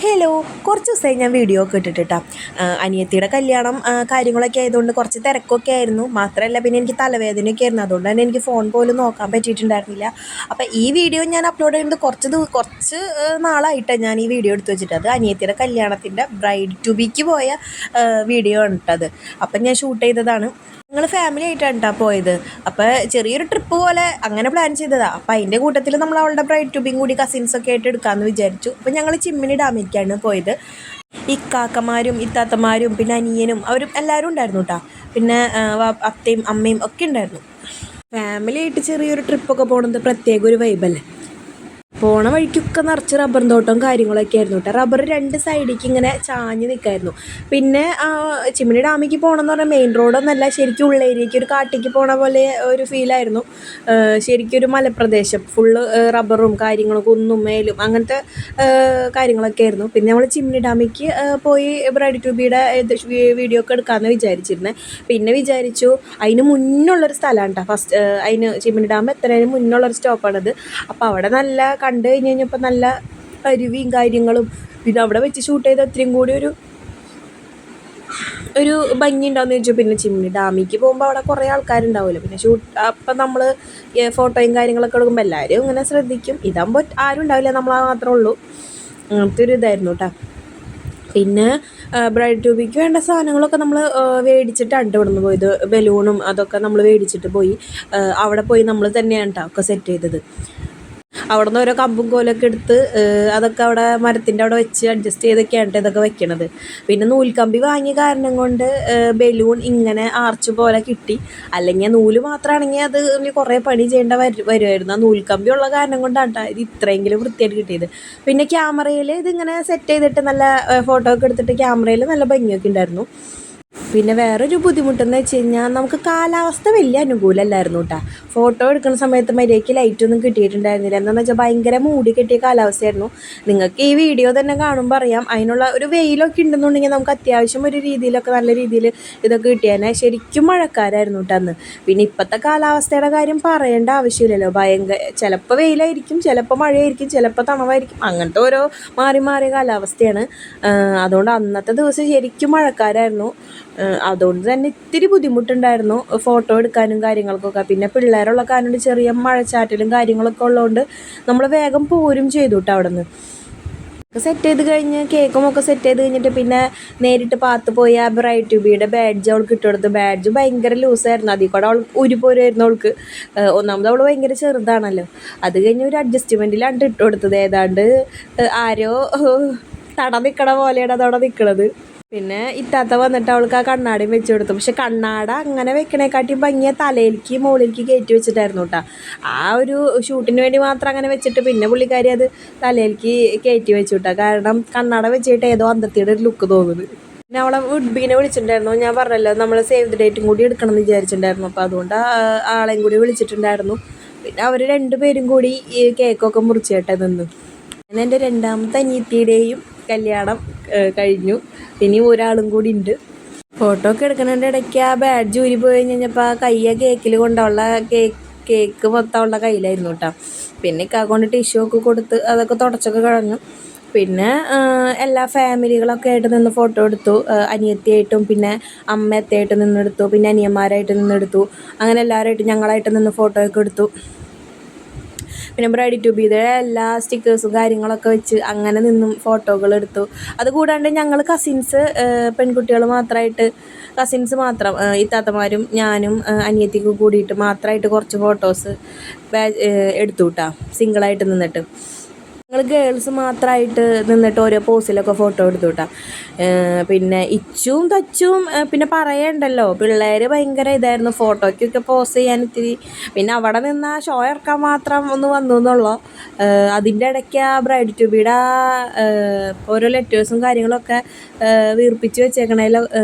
Hello, കുറച്ച് ദിവസമായി ഞാൻ വീഡിയോ ഒക്കെ ഇട്ടിട്ടാ. അനിയത്തിയുടെ കല്യാണം കാര്യങ്ങളൊക്കെ ആയതുകൊണ്ട് കുറച്ച് തിരക്കൊക്കെ ആയിരുന്നു. മാത്രമല്ല പിന്നെ എനിക്ക് തലവേദനയൊക്കെ ആയിരുന്നു. അതുകൊണ്ട് തന്നെ എനിക്ക് ഫോൺ പോലും നോക്കാൻ പറ്റിയിട്ടുണ്ടായിരുന്നില്ല. അപ്പോൾ ഈ വീഡിയോ ഞാൻ അപ്ലോഡ് ചെയ്യുന്നത് കുറച്ച് നാളായിട്ടാണ് ഞാൻ ഈ വീഡിയോ എടുത്ത് വെച്ചിട്ട്. അത് അനിയത്തിയുടെ കല്യാണത്തിൻ്റെ ബ്രൈഡ് ടു ബിക്ക് പോയ വീഡിയോ ആണ് കേട്ടത്. അപ്പം ഞാൻ ഷൂട്ട് ചെയ്തതാണ്. ഞങ്ങൾ ഫാമിലി ആയിട്ടാണ് കേട്ടോ പോയത്. അപ്പോൾ ചെറിയൊരു ട്രിപ്പ് പോലെ അങ്ങനെ പ്ലാൻ ചെയ്തതാണ്. അപ്പോൾ അതിൻ്റെ കൂട്ടത്തിൽ നമ്മൾ അവളുടെ ബ്രൈഡ് ട്യൂബിങ് കൂടി കസിൻസൊക്കെ ആയിട്ട് എടുക്കാമെന്ന് വിചാരിച്ചു. അപ്പോൾ ഞങ്ങൾ ചിമ്മിനി ഡാമിലേക്കാണ് പോയത്. ഇക്കാക്കമാരും ഇത്താത്തമാരും പിന്നെ അനിയനും അവരും എല്ലാവരും ഉണ്ടായിരുന്നു കേട്ടോ. പിന്നെ അത്തയും അമ്മയും ഒക്കെ ഉണ്ടായിരുന്നു. ഫാമിലി ആയിട്ട് ചെറിയൊരു ട്രിപ്പൊക്കെ പോകുന്നത് പ്രത്യേക ഒരു വൈബല്ലേ. പോണ വഴിക്കൊക്കെ നിറച്ച് റബ്ബർ തോട്ടവും കാര്യങ്ങളൊക്കെ ആയിരുന്നു കേട്ടോ. റബ്ബർ രണ്ട് സൈഡിലേക്ക് ഇങ്ങനെ ചാഞ്ഞ് നിൽക്കായിരുന്നു. പിന്നെ ചിമ്മിനി ഡാമിലേക്ക് പോകണമെന്ന് പറഞ്ഞാൽ മെയിൻ റോഡൊന്നല്ല, ശരിക്കും ഉള്ളേരിയയ്ക്ക് ഒരു കാട്ടിലേക്ക് പോണ പോലെ ഒരു ഫീലായിരുന്നു. ശരിക്കും ഒരു മലപ്രദേശം ഫുള്ള് റബ്ബറും കാര്യങ്ങളും കുന്നും മേലും അങ്ങനത്തെ കാര്യങ്ങളൊക്കെ ആയിരുന്നു. പിന്നെ നമ്മൾ ചിമ്മിനി ഡാമിലേക്ക് പോയി ബ്രൈഡ് ട്യൂബിയുടെ വീഡിയോ ഒക്കെ എടുക്കാമെന്ന് വിചാരിച്ചിരുന്നത്. പിന്നെ വിചാരിച്ചു അതിന് മുന്നുള്ളൊരു സ്ഥലമാണ് കേട്ടോ. ഫസ്റ്റ് അതിന് ചിമ്മിനി ഡാം എത്രയും മുന്നുള്ളൊരു സ്റ്റോപ്പാണത്. അപ്പോൾ അവിടെ നല്ല കണ്ടു കഴിഞ്ഞ് കഴിഞ്ഞപ്പോൾ നല്ല അരുവിയും കാര്യങ്ങളും പിന്നെ അവിടെ വെച്ച് ഷൂട്ട് ചെയ്ത് അത്രയും കൂടി ഒരു ഭംഗി ഉണ്ടാവുമെന്ന് ചോദിച്ചു. പിന്നെ ചിമ്മിനി ഡാമിലേക്ക് പോകുമ്പോൾ അവിടെ കുറേ ആൾക്കാരുണ്ടാവുമല്ലോ. പിന്നെ അപ്പം നമ്മൾ ഫോട്ടോയും കാര്യങ്ങളൊക്കെ എടുക്കുമ്പോൾ എല്ലാവരും ഇങ്ങനെ ശ്രദ്ധിക്കും. ഇതാകുമ്പോൾ ആരും ഉണ്ടാവില്ല, നമ്മൾ മാത്രമേ ഉള്ളൂ. അങ്ങനത്തെ ഒരു ഇതായിരുന്നു കേട്ടോ. പിന്നെ ബ്രൈഡ് ട്യൂബിക്ക് വേണ്ട സാധനങ്ങളൊക്കെ നമ്മൾ മേടിച്ചിട്ടാണ് ഇവിടെ നിന്ന് പോയത്. ബലൂണും അതൊക്കെ നമ്മൾ മേടിച്ചിട്ട് പോയി. അവിടെ പോയി നമ്മൾ തന്നെയാണ് കേട്ടോ ഒക്കെ സെറ്റ് ചെയ്തത്. അവിടെ നിന്ന് ഓരോ കമ്പും കോലൊക്കെ എടുത്ത് അതൊക്കെ അവിടെ മരത്തിൻ്റെ അവിടെ വെച്ച് അഡ്ജസ്റ്റ് ചെയ്തൊക്കെയാണ് ഇതൊക്കെ വെക്കണത്. പിന്നെ നൂൽക്കമ്പി വാങ്ങിയ കാരണം കൊണ്ട് ബലൂൺ ഇങ്ങനെ ആർച്ച് പോലെ കിട്ടി. അല്ലെങ്കിൽ നൂല് മാത്രമാണെങ്കിൽ അത് കുറേ പണി ചെയ്യേണ്ട വരുമായിരുന്നു. ആ നൂൽക്കമ്പി ഉള്ള കാരണം കൊണ്ടാണ് ഇത് ഇത്രയെങ്കിലും വൃത്തിയായിട്ട് കിട്ടിയത്. പിന്നെ ക്യാമറയിൽ ഇതിങ്ങനെ സെറ്റ് ചെയ്തിട്ട് നല്ല ഫോട്ടോ ഒക്കെ എടുത്തിട്ട് ക്യാമറയിൽ നല്ല ഭംഗിയൊക്കെ ഉണ്ടായിരുന്നു. പിന്നെ വേറൊരു ബുദ്ധിമുട്ടെന്ന് വെച്ച് കഴിഞ്ഞാൽ നമുക്ക് കാലാവസ്ഥ വലിയ അനുകൂലമല്ലായിരുന്നു കേട്ടോ. ഫോട്ടോ എടുക്കുന്ന സമയത്ത് മര്യാദയ്ക്ക് ലൈറ്റൊന്നും കിട്ടിയിട്ടുണ്ടായിരുന്നില്ല. എന്താണെന്ന് വെച്ചാൽ ഭയങ്കര മൂടി കെട്ടിയ കാലാവസ്ഥയായിരുന്നു. നിങ്ങൾക്ക് ഈ വീഡിയോ തന്നെ കാണുമ്പോൾ അറിയാം. അതിനുള്ള ഒരു വെയിലൊക്കെ ഉണ്ടെന്നുണ്ടെങ്കിൽ നമുക്ക് അത്യാവശ്യം ഒരു രീതിയിലൊക്കെ നല്ല രീതിയിൽ ഇതൊക്കെ കിട്ടിയാൽ ശരിക്കും മഴക്കാരായിരുന്നു കേട്ടോ അന്ന്. പിന്നെ ഇപ്പോഴത്തെ കാലാവസ്ഥയുടെ കാര്യം പറയേണ്ട ആവശ്യമില്ലല്ലോ. ചിലപ്പോൾ വെയിലായിരിക്കും, ചിലപ്പോൾ മഴയായിരിക്കും, ചിലപ്പോൾ തണവായിരിക്കും. അങ്ങനത്തെ ഓരോ മാറിയ കാലാവസ്ഥയാണ്. അതുകൊണ്ട് അന്നത്തെ ദിവസം ശരിക്കും മഴക്കാരായിരുന്നു. അതുകൊണ്ട് തന്നെ ഇത്തിരി ബുദ്ധിമുട്ടുണ്ടായിരുന്നു ഫോട്ടോ എടുക്കാനും കാര്യങ്ങൾക്കൊക്കെ. പിന്നെ പിള്ളേരുള്ള കാരണം ചെറിയ മഴച്ചാറ്റലും കാര്യങ്ങളൊക്കെ ഉള്ളതുകൊണ്ട് നമ്മൾ വേഗം പോരും ചെയ്തു കേട്ടോ അവിടെ നിന്ന്. സെറ്റ് ചെയ്ത് കഴിഞ്ഞ് കേക്കും ഒക്കെ സെറ്റ് ചെയ്ത് കഴിഞ്ഞിട്ട് പിന്നെ നേരിട്ട് പാത്ത് പോയി ആ ബ്രൈഡ് ട്യൂബിയുടെ ബാഡ്ജ് അവൾക്ക് ഇട്ടുകൊടുത്തു. ബാഡ്ജ് ഭയങ്കര ലൂസായിരുന്നു. അതിൽ കൂടെ അവൾ ഉരുപോരുമായിരുന്നു അവൾക്ക്. ഒന്നാമത് അവൾ ഭയങ്കര ചെറുതാണല്ലോ. അത് കഴിഞ്ഞ് ഒരു അഡ്ജസ്റ്റ്മെൻറ്റിലാണ് ഇട്ട് കൊടുത്തത്. ഏതാണ്ട് ആരോ തട നിൽക്കണ പോലെയാണ് അതവിടെ നിൽക്കണത്. പിന്നെ ഇത്താത്ത വന്നിട്ട് അവൾക്ക് ആ കണ്ണാടിയും വെച്ച് കൊടുത്തു. പക്ഷെ കണ്ണാട അങ്ങനെ വെക്കണേക്കാട്ടി ഭംഗിയ തലയിലേക്ക് മുകളിലേക്ക് കയറ്റി വെച്ചിട്ടായിരുന്നു കേട്ടോ. ആ ഒരു ഷൂട്ടിന് വേണ്ടി മാത്രം അങ്ങനെ വെച്ചിട്ട് പിന്നെ പുള്ളിക്കാരി അത് തലയിലേക്ക് കയറ്റി വെച്ചു കേട്ടോ. കാരണം കണ്ണാട വെച്ചിട്ട് ഏതോ അന്തത്തിയുടെ ഒരു ലുക്ക് തോന്നുന്നത്. പിന്നെ അവളെ വുഡ്ബീനെ വിളിച്ചിട്ടുണ്ടായിരുന്നു. ഞാൻ പറഞ്ഞല്ലോ നമ്മൾ സേവ് ദ ഡേറ്റും കൂടി എടുക്കണം എന്ന് വിചാരിച്ചിട്ടുണ്ടായിരുന്നു. അപ്പോൾ അതുകൊണ്ട് ആളെയും കൂടി വിളിച്ചിട്ടുണ്ടായിരുന്നു. പിന്നെ അവർ രണ്ടുപേരും കൂടി ഈ കേക്കൊക്കെ മുറിച്ചേട്ടെ നിന്നു. അങ്ങനെ എൻ്റെ രണ്ടാമത്തെ അനിയത്തിയുടെയും കല്യാണം കഴിഞ്ഞു. ഇനി ഒരാളും കൂടി ഉണ്ട്. ഫോട്ടോ ഒക്കെ എടുക്കുന്നതിൻ്റെ ഇടയ്ക്ക് ആ ബാഡ്ജ് ഊരി പോയി കഴിഞ്ഞപ്പോൾ ആ കേക്കിൽ കൊണ്ടുള്ള കേക്ക് മൊത്തം ഉള്ള കയ്യിലായിരുന്നു കേട്ടോ. പിന്നെ കൊണ്ട് ടിഷ്യൂ ഒക്കെ കൊടുത്ത് അതൊക്കെ തുടച്ചൊക്കെ കളഞ്ഞു. പിന്നെ എല്ലാ ഫാമിലികളൊക്കെ ആയിട്ട് നിന്ന് ഫോട്ടോ എടുത്തു. അനിയത്തിയായിട്ടും പിന്നെ അമ്മയത്തായിട്ട് നിന്നെടുത്തു. പിന്നെ അനിയന്മാരായിട്ട് നിന്നെടുത്തു. അങ്ങനെ എല്ലാവരുമായിട്ട് ഞങ്ങളായിട്ട് നിന്ന് ഫോട്ടോ ഒക്കെ എടുത്തു. പിന്നെ ബ്രൈഡ് ട്യൂബിയുടെ എല്ലാ സ്റ്റിക്കേഴ്സും കാര്യങ്ങളൊക്കെ വെച്ച് അങ്ങനെ നിന്നും ഫോട്ടോകൾ എടുത്തു. അതുകൂടാണ്ട് ഞങ്ങൾ പെൺകുട്ടികൾ മാത്രമായിട്ട് കസിൻസ് മാത്രം ഇത്താത്തമാരും ഞാനും അനിയത്തിക്കും കൂടിയിട്ട് മാത്രമായിട്ട് കുറച്ച് ഫോട്ടോസ് എടുത്തു കേട്ടോ. സിംഗിളായിട്ട് നിന്നിട്ട് ഞങ്ങൾ ഗേൾസ് മാത്രമായിട്ട് നിന്നിട്ട് ഓരോ പോസിലൊക്കെ ഫോട്ടോ എടുത്തു കേട്ടോ. പിന്നെ ഇച്ചും തച്ചും പിന്നെ പറയണ്ടല്ലോ, പിള്ളേർ ഭയങ്കര ഇതായിരുന്നു ഫോട്ടോയ്ക്കൊക്കെ പോസ് ചെയ്യാൻ ഇത്തിരി. പിന്നെ അവിടെ നിന്ന് ഷോ ഇറക്കാൻ മാത്രം ഒന്ന് വന്നു എന്നുള്ളൂ. അതിൻ്റെ ഇടയ്ക്ക് ആ ബ്രൈഡ് ട്യൂബിയുടെ ഓരോ ലെറ്റേഴ്സും കാര്യങ്ങളൊക്കെ വീർപ്പിച്ച് വെച്ചേക്കണേൽ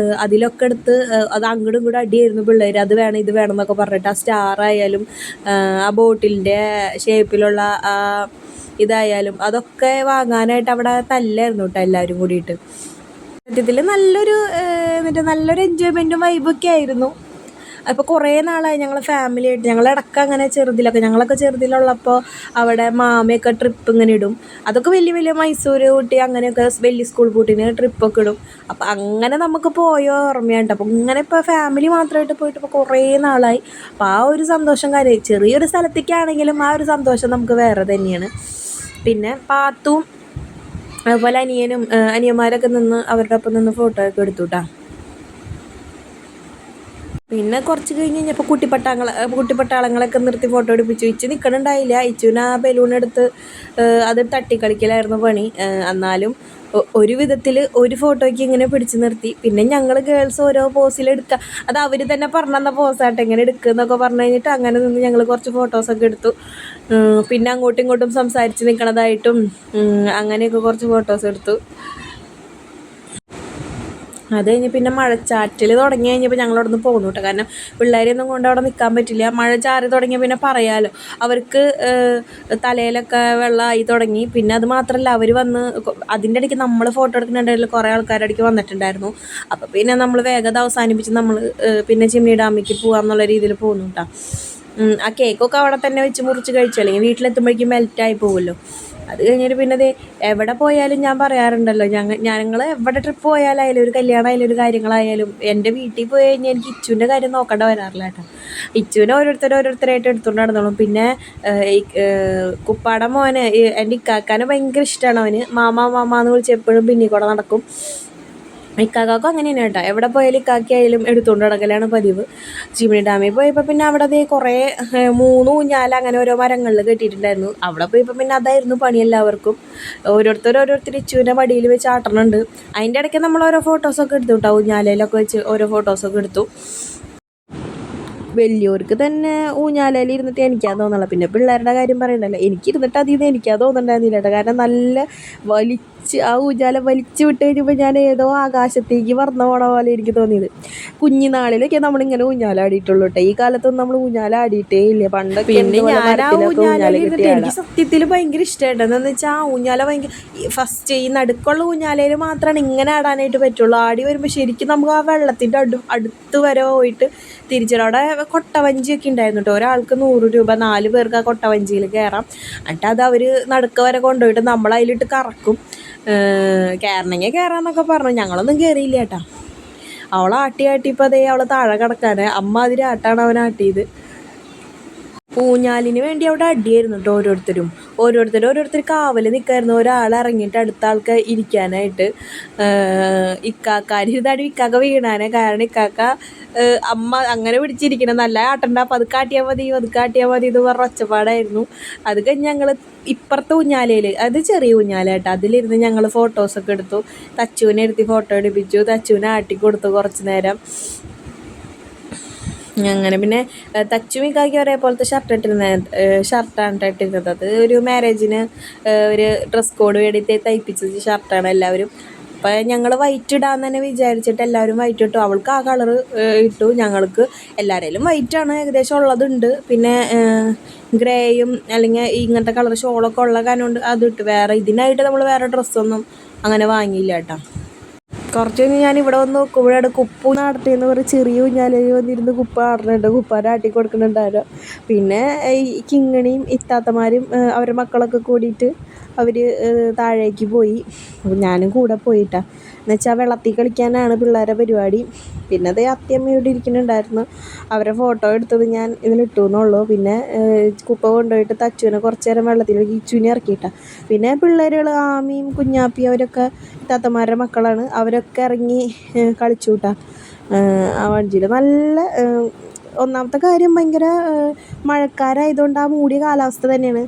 അതിലൊക്കെ എടുത്ത് അത് അങ്ങോട്ടും ഇങ്ങോട്ടും അടിയായിരുന്നു പിള്ളേർ. അത് വേണം ഇത് വേണം എന്നൊക്കെ പറഞ്ഞിട്ട് ആ സ്റ്റാർ ആയാലും ആ ബോട്ടിലിൻ്റെ ഷേപ്പിലുള്ള ആ ഇതായാലും അതൊക്കെ വാങ്ങാനായിട്ട് അവിടെ തല്ലായിരുന്നു കേട്ടോ എല്ലാവരും കൂടിയിട്ട്. സത്യത്തിൽ നല്ലൊരു എൻജോയ്മെൻറ്റും വൈബൊക്കെ ആയിരുന്നു. അപ്പോൾ കുറേ നാളായി ഞങ്ങൾ ഫാമിലിയായിട്ട് ഞങ്ങളിടയ്ക്ക് അങ്ങനെ ചെറുതിലൊക്കെ ഞങ്ങളൊക്കെ ചെറുതിലുള്ളപ്പോൾ അവിടെ മാമയൊക്കെ ട്രിപ്പ് ഇങ്ങനെ ഇടും. അതൊക്കെ വലിയ വലിയ മൈസൂർ ഊട്ടി അങ്ങനെയൊക്കെ വലിയ സ്കൂൾ പൂട്ടിന് ട്രിപ്പൊക്കെ ഇടും. അപ്പോൾ അങ്ങനെ നമുക്ക് പോയ ഓർമ്മയുണ്ട്. അപ്പോൾ ഇങ്ങനെ ഇപ്പോൾ ഫാമിലി മാത്രമായിട്ട് പോയിട്ട് ഇപ്പോൾ കുറേ നാളായി. അപ്പോൾ ആ ഒരു സന്തോഷം കാര്യം ചെറിയൊരു സ്ഥലത്തേക്കാണെങ്കിലും ആ ഒരു സന്തോഷം നമുക്ക് വേറെ തന്നെയാണ്. പിന്നെ പാത്തും അതുപോലെ അനിയന്മാരൊക്കെ നിന്ന് അവരുടെ ഒപ്പം നിന്ന് ഫോട്ടോ ഒക്കെ എടുത്തു കേട്ടോ. പിന്നെ കുറച്ച് കഴിഞ്ഞ് കഴിഞ്ഞപ്പോൾ കുട്ടിപ്പട്ടാളങ്ങളൊക്കെ നിർത്തി ഫോട്ടോ എടുപ്പിച്ചു. ഇച്ചു നിൽക്കണുണ്ടായില്ല. ഇച്ചുവിന് ആ ബലൂൺ എടുത്ത് അത് തട്ടിക്കളിക്കലായിരുന്നു പണി. എന്നാലും ഒരു വിധത്തിൽ ഒരു ഫോട്ടോയ്ക്ക് ഇങ്ങനെ പിടിച്ചു നിർത്തി. പിന്നെ ഞങ്ങൾ ഗേൾസ് ഓരോ പോസിലെടുക്കുക, അത് അവർ തന്നെ പറഞ്ഞു തന്ന പോസായിട്ട് എങ്ങനെ എടുക്കുക എന്നൊക്കെ പറഞ്ഞു കഴിഞ്ഞിട്ട് അങ്ങനെ നിന്ന് ഞങ്ങൾ കുറച്ച് ഫോട്ടോസൊക്കെ എടുത്തു. പിന്നെ അങ്ങോട്ടും ഇങ്ങോട്ടും സംസാരിച്ച് നിൽക്കണതായിട്ടും അങ്ങനെയൊക്കെ കുറച്ച് ഫോട്ടോസ് എടുത്തു. അത് കഴിഞ്ഞ് പിന്നെ മഴച്ചാറ്റൽ തുടങ്ങി കഴിഞ്ഞപ്പോൾ ഞങ്ങളവിടെ നിന്ന് പോന്നു കേട്ടോ. കാരണം പിള്ളേരെയൊന്നും കൊണ്ട് അവിടെ നിൽക്കാൻ പറ്റില്ല. മഴ ചാറി തുടങ്ങിയ പിന്നെ പറയാമല്ലോ, അവർക്ക് തലയിലൊക്കെ വെള്ളമായി തുടങ്ങി. പിന്നെ അത് മാത്രമല്ല, അവർ വന്ന് അതിൻ്റെ ഇടയ്ക്ക് നമ്മൾ ഫോട്ടോ എടുക്കുന്നുണ്ടായില്ല, കുറേ ആൾക്കാരുടെ ഇടയ്ക്ക് വന്നിട്ടുണ്ടായിരുന്നു. അപ്പോൾ പിന്നെ നമ്മൾ വേഗത അവസാനിപ്പിച്ച് നമ്മൾ പിന്നെ ചിമ്മിനി ഡാമിലേക്ക് പോകാമെന്നുള്ള രീതിയിൽ പോകുന്നു കേട്ടോ. ആ കേക്കൊക്കെ അവിടെ തന്നെ വെച്ച് മുറിച്ച് കഴിച്ചു, അല്ലെങ്കിൽ വീട്ടിലെത്തുമ്പോഴേക്കും മെൽറ്റായി പോകുമല്ലോ. അത് കഴിഞ്ഞിട്ട് പിന്നെ അത് എവിടെ പോയാലും ഞാൻ പറയാറുണ്ടല്ലോ, ഞങ്ങൾ എവിടെ ട്രിപ്പ് പോയാലായാലും ഒരു കല്യാണമായാലും ഒരു കാര്യങ്ങളായാലും എൻ്റെ വീട്ടിൽ പോയി കഴിഞ്ഞാൽ എനിക്ക് ഇച്ചുവിൻ്റെ കാര്യം നോക്കേണ്ട വരാറില്ല കേട്ടോ. ഇച്ചുവിനെ ഓരോരുത്തരായിട്ട് എടുത്തുകൊണ്ട് നടന്നോളും. പിന്നെ കുപ്പാട മോനെ എൻ്റെ ഇക്കാക്കാനെ ഭയങ്കര ഇഷ്ടമാണ്. അവന് മാമ എന്ന് വിളിച്ച് എപ്പോഴും പിന്നിൽ കൂടെ നടക്കും. ഇക്കാക്കും അങ്ങനെ തന്നെ കേട്ടോ. എവിടെ പോയാലും ഇക്കാക്കിയായാലും എടുത്തുകൊണ്ട് നടക്കലാണ് പതിവ്. ചിമ്മിനി ഡാമിൽ പോയപ്പോൾ പിന്നെ അവിടെ അതേ കുറേ 3 ഊഞ്ഞാൽ അങ്ങനെ ഓരോ മരങ്ങളിൽ കെട്ടിയിട്ടുണ്ടായിരുന്നു. അവിടെ പോയപ്പോൾ പിന്നെ അതായിരുന്നു പണി എല്ലാവർക്കും. ഓരോരുത്തർ ഇച്ചുവിൻ്റെ മടിയിൽ വെച്ച് ആട്ടണുണ്ട്. അതിൻ്റെ ഇടയ്ക്ക് നമ്മൾ ഓരോ ഫോട്ടോസൊക്കെ എടുത്തു കേട്ടോ. ഊഞ്ഞാലയിലൊക്കെ വെച്ച് ഓരോ ഫോട്ടോസൊക്കെ എടുത്തു. വലിയവർക്ക് തന്നെ ഊഞ്ഞാലയിൽ ഇരുന്നിട്ട് എനിക്കാ തോന്നുന്നില്ല. പിന്നെ പിള്ളേരുടെ കാര്യം പറയണ്ടല്ലോ, എനിക്കിരുന്നിട്ട് അതിൽ നിന്ന് എനിക്കാ തോന്നുന്നുണ്ടായിരുന്നില്ല കേട്ടോ. കാരണം നല്ല ആ ഊഞ്ഞാല വലിച്ചു വിട്ട് കഴിഞ്ഞപ്പോൾ ഞാൻ ഏതോ ആകാശത്തേക്ക് പറന്ന് പോണ പോലെ എനിക്ക് തോന്നിയത്. കുഞ്ഞിനാളിലൊക്കെ നമ്മളിങ്ങനെ ഊഞ്ഞാലാടിയിട്ടുള്ളൂ കേട്ടോ. ഈ കാലത്തൊന്നും നമ്മൾ ഊഞ്ഞാലാടിയിട്ടേ ഇല്ല. പണ്ടൊക്കെ പിന്നെ ഞാൻ ആ ഊഞ്ഞാല എനിക്ക് സത്യത്തിൽ ഭയങ്കര ഇഷ്ടമായിട്ട്. എന്താണെന്ന് വെച്ചാൽ ആ ഊഞ്ഞാല ഭയങ്കര ഫസ്റ്റ് ഈ നടുക്കുള്ള ഊഞ്ഞാലയിൽ മാത്രമാണ് ഇങ്ങനെ ആടാനായിട്ട് പറ്റുള്ളൂ. ആടി വരുമ്പോൾ ശരിക്കും നമുക്ക് ആ വെള്ളത്തിൻ്റെ അടുത്ത് വരെ പോയിട്ട് തിരിച്ചവിടെ കൊട്ടവഞ്ചിയൊക്കെ ഉണ്ടായിരുന്നു കേട്ടോ. ഒരാൾക്ക് 100 രൂപ, 4 പേർക്ക് ആ കൊട്ടവഞ്ചിയിൽ കയറാം. എന്നിട്ട് അത് അവർ നടുക്ക് വരെ കൊണ്ടുപോയിട്ട് നമ്മളതിലിട്ട് കറക്കും. കയറണമെങ്കിൽ കയറാമെന്നൊക്കെ പറഞ്ഞു. ഞങ്ങളൊന്നും കയറിയില്ല കേട്ടോ. ആട്ടി ഇപ്പോൾ അതേ അവൾ താഴെ കിടക്കാനേ അമ്മ അതിൽ ആട്ടാണ് അവനാട്ടിയത്. ഊഞ്ഞാലിന് വേണ്ടി അവിടെ അടിയായിരുന്നു കേട്ടോ. ഓരോരുത്തർ കാവൽ നിൽക്കായിരുന്നു. ഒരാൾ ഇറങ്ങിയിട്ട് അടുത്ത ആൾക്ക് ഇരിക്കാനായിട്ട്. ഇക്കാക്കാരിരുന്നാടി ഇക്കാക്ക വീണാനെ. കാരണം ഇക്കാക്ക അമ്മ അങ്ങനെ പിടിച്ചിരിക്കണം, നല്ല ആട്ടണ്ട, അപ്പം അത് കാട്ടിയാൽ മതി എന്ന് പറഞ്ഞ ഒച്ചപ്പാടായിരുന്നു. അത് കഴിഞ്ഞ് ഞങ്ങൾ ഇപ്പുറത്തെ ഊഞ്ഞാലയിൽ, അത് ചെറിയ ഊഞ്ഞാല കേട്ടോ, അതിലിരുന്ന് ഞങ്ങൾ ഫോട്ടോസൊക്കെ എടുത്തു. തച്ചുവിനെ എടുത്ത് ഫോട്ടോ എടുപ്പിച്ചു. തച്ചുവിനെ ആട്ടിക്കൊടുത്തു കുറച്ച് നേരം. അങ്ങനെ പിന്നെ തച്ചുമിക്കാക്കി ഒരേപോലത്തെ ഷർട്ടാണ് ഇട്ടിരുന്നത്. അത് ഒരു മാരേജിന് ഒരു ഡ്രസ് കോഡ് വേണ്ടിയിട്ട് തയ്പ്പിച്ചത് ഷർട്ടാണ് എല്ലാവരും. അപ്പോൾ ഞങ്ങൾ വൈറ്റ് ഇടാമെന്ന് തന്നെ വിചാരിച്ചിട്ട് എല്ലാവരും വൈറ്റ് ഇട്ടു. അവൾക്ക് ആ കളറ് ഇട്ടു. ഞങ്ങൾക്ക് എല്ലാവരേലും വൈറ്റാണ് ഏകദേശം ഉള്ളതുണ്ട്. പിന്നെ ഗ്രേയും അല്ലെങ്കിൽ ഇങ്ങനത്തെ കളർ ഷോളൊക്കെ ഉള്ള കാരണം കൊണ്ട് അതിട്ട് വേറെ ഇതിനായിട്ട് നമ്മൾ വേറെ ഡ്രസ്സൊന്നും അങ്ങനെ വാങ്ങിയില്ല കേട്ടോ. കുറച്ച് കഴിഞ്ഞ് ഞാൻ ഇവിടെ വന്ന് നോക്കുമ്പോഴാണ് കുപ്പു നടത്തിയെന്ന് പറഞ്ഞ് ചെറിയ ഊഞ്ഞാലയിൽ വന്നിരുന്ന് കുപ്പ ആടുന്നുണ്ട്. കുപ്പാരെ ആട്ടി കൊടുക്കുന്നുണ്ടായിരുന്നു. പിന്നെ ഈ കിങ്ങിണിയും ഇത്താത്തമാരും അവരുടെ മക്കളൊക്കെ കൂടിയിട്ട് അവർ താഴേക്ക് പോയി. അപ്പോൾ ഞാനും കൂടെ പോയിട്ടാണ്. എന്നുവെച്ചാൽ വെള്ളത്തിൽ കളിക്കാനാണ് പിള്ളേരുടെ പരിപാടി. പിന്നെ അതേ അത്യമ്മ ഇവിടെ ഇരിക്കുന്നുണ്ടായിരുന്നു. അവരെ ഫോട്ടോ എടുത്തത് ഞാൻ ഇതിലിട്ടു എന്നുള്ളൂ. പിന്നെ കുപ്പ കൊണ്ടുപോയിട്ട് തച്ചുവിനെ കുറച്ച് നേരം വെള്ളത്തിലേക്ക് ഇച്ചുവിനെ ഇറക്കിയിട്ടാണ്. പിന്നെ പിള്ളേരുകൾ ആമിയും കുഞ്ഞാപ്പിയും അവരൊക്കെ താത്തമാരുടെ മക്കളാണ്. അവരൊക്കെ ഇറങ്ങി കളിച്ചു കൂട്ടാ ആ വഞ്ചിയിൽ. നല്ല ഒന്നാമത്തെ കാര്യം ഭയങ്കര മഴക്കാലമായതുകൊണ്ട് ആ മൂടിയ കാലാവസ്ഥ തന്നെയാണ്.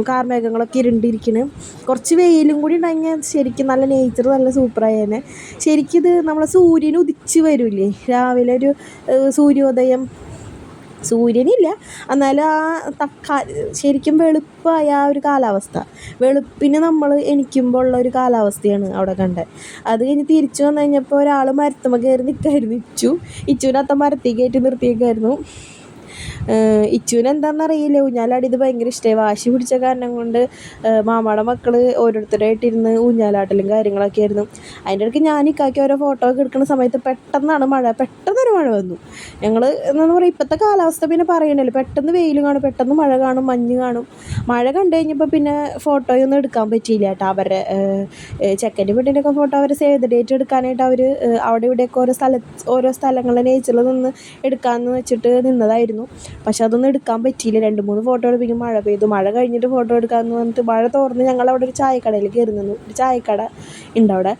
കാർമേഘങ്ങളൊക്കെ ഇരുണ്ടിരിക്കുന്നു. കുറച്ച് വെയിലും കൂടി ഉണ്ടെങ്കിൽ ശരിക്കും നല്ല നേച്ചർ നല്ല സൂപ്പറായേനെ. ശരിക്കും ഇത് നമ്മളെ സൂര്യൻ ഉദിച്ച് വരില്ലേ രാവിലെ, ഒരു സൂര്യോദയം. സൂര്യനില്ല എന്നാലും ആ ശരിക്കും വെളുപ്പായ ആ ഒരു കാലാവസ്ഥ, വെളുപ്പിന് നമ്മൾ എണീക്കുമ്പോൾ ഉള്ള ഒരു കാലാവസ്ഥയാണ് അവിടെ കണ്ടത്. അത് കഴിഞ്ഞ് തിരിച്ചു വന്നു കഴിഞ്ഞപ്പോൾ ഒരാൾ മരത്തുമ്മ കയറി നിൽക്കായിരുന്നു. ഇച്ചുവിനകത്ത് മരത്തിൽ കയറ്റി നിർത്തിയേക്കായിരുന്നു. ഇച്ചുവിന് എന്താണെന്നറിയില്ല, ഊഞ്ഞാലാടിയത് ഭയങ്കര ഇഷ്ടമായി. വാശി പിടിച്ച കാരണം കൊണ്ട് മാമാടെ മക്കൾ ഓരോരുത്തരായിട്ടിരുന്ന് ഊഞ്ഞാലാട്ടലും കാര്യങ്ങളൊക്കെ ആയിരുന്നു. അതിൻ്റെ ഇടയ്ക്ക് ഞാൻ ഇക്കാക്കി ഓരോ ഫോട്ടോ ഒക്കെ എടുക്കുന്ന സമയത്ത് പെട്ടെന്നാണ് മഴ, പെട്ടെന്നൊരു മഴ വന്നു. ഞങ്ങൾ എന്താണെന്ന് പറയുക, ഇപ്പോഴത്തെ കാലാവസ്ഥ പിന്നെ പറയണല്ലോ, പെട്ടെന്ന് വെയിൽ കാണും, പെട്ടെന്ന് മഴ കാണും, മഞ്ഞ് കാണും. മഴ കണ്ടു കഴിഞ്ഞപ്പോൾ പിന്നെ ഫോട്ടോയൊന്നും എടുക്കാൻ പറ്റിയില്ല കേട്ടോ. അവരുടെ ചെക്കൻ്റെ വീട്ടിൻ്റെയൊക്കെ ഫോട്ടോ അവർ സേവ് ദ ഡേറ്റ് എടുക്കാനായിട്ട് അവർ അവിടെ ഇവിടെയൊക്കെ ഓരോ സ്ഥലങ്ങളിൽ നേച്ചറിൽ നിന്ന് എടുക്കാമെന്ന് വെച്ചിട്ട് നിന്നതായിരുന്നു. പക്ഷെ അതൊന്നും എടുക്കാൻ പറ്റിയില്ല. 2-3 ഫോട്ടോ എടുപ്പിക്കും മഴ പെയ്തു. മഴ കഴിഞ്ഞിട്ട് ഫോട്ടോ എടുക്കാമെന്ന് പറഞ്ഞിട്ട് മഴ തോർന്ന് ഞങ്ങളവിടെ ഒരു ചായക്കടയിൽ കയറി നിന്നു. ഒരു ചായക്കട ഉണ്ട് അവിടെ,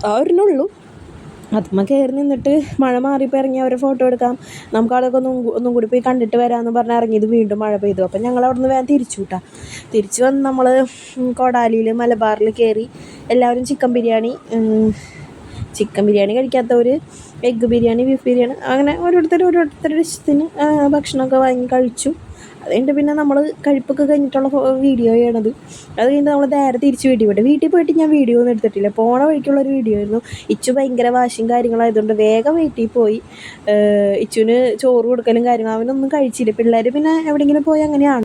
ആ ഒരെണ്ണുള്ളൂ. അതിന്മേൽ കയറി നിന്നിട്ട് മഴ മാറിയപ്പോൾ ഇറങ്ങി അവരെ ഫോട്ടോ എടുക്കാം, നമുക്ക് അവിടെയൊക്കെ ഒന്നും കൂടി പോയി കണ്ടിട്ട് വരാമെന്ന് പറഞ്ഞ് ഇറങ്ങിയത് വീണ്ടും മഴ പെയ്തു. അപ്പം ഞങ്ങൾ അവിടെ നിന്ന് വേഗം തിരിച്ചു വന്ന് നമ്മൾ കൊടാലിയിൽ മലബാറിൽ കയറി. എല്ലാവരും ചിക്കൻ ബിരിയാണി കഴിക്കാത്തവർ എഗ്ഗ് ബിരിയാണി, ബീഫ് ബിരിയാണി, അങ്ങനെ ഓരോരുത്തരുടെ ഇഷ്ടത്തിന് ഭക്ഷണമൊക്കെ വാങ്ങി കഴിച്ചു. അത് കഴിഞ്ഞിട്ട് പിന്നെ നമ്മൾ കഴിപ്പൊക്കെ കഴിഞ്ഞിട്ടുള്ള വീഡിയോ ചെയ്യണത്. അത് കഴിഞ്ഞിട്ട് നമ്മൾ നേരെ തിരിച്ച് വീട്ടിൽ പോയിട്ട് ഞാൻ വീഡിയോ ഒന്നും എടുത്തിട്ടില്ല. പോണ വഴിക്കുള്ളൊരു വീഡിയോ ആയിരുന്നു. ഇച്ചു ഭയങ്കര വാശിയും കാര്യങ്ങളായതുകൊണ്ട് വേഗം വീട്ടിൽ പോയി ഇച്ചുവിന് ചോറ് കൊടുക്കലും കാര്യങ്ങളും. അവനൊന്നും കഴിച്ചില്ല. പിള്ളേർ പിന്നെ എവിടെയെങ്കിലും പോയി അങ്ങനെയാണ്.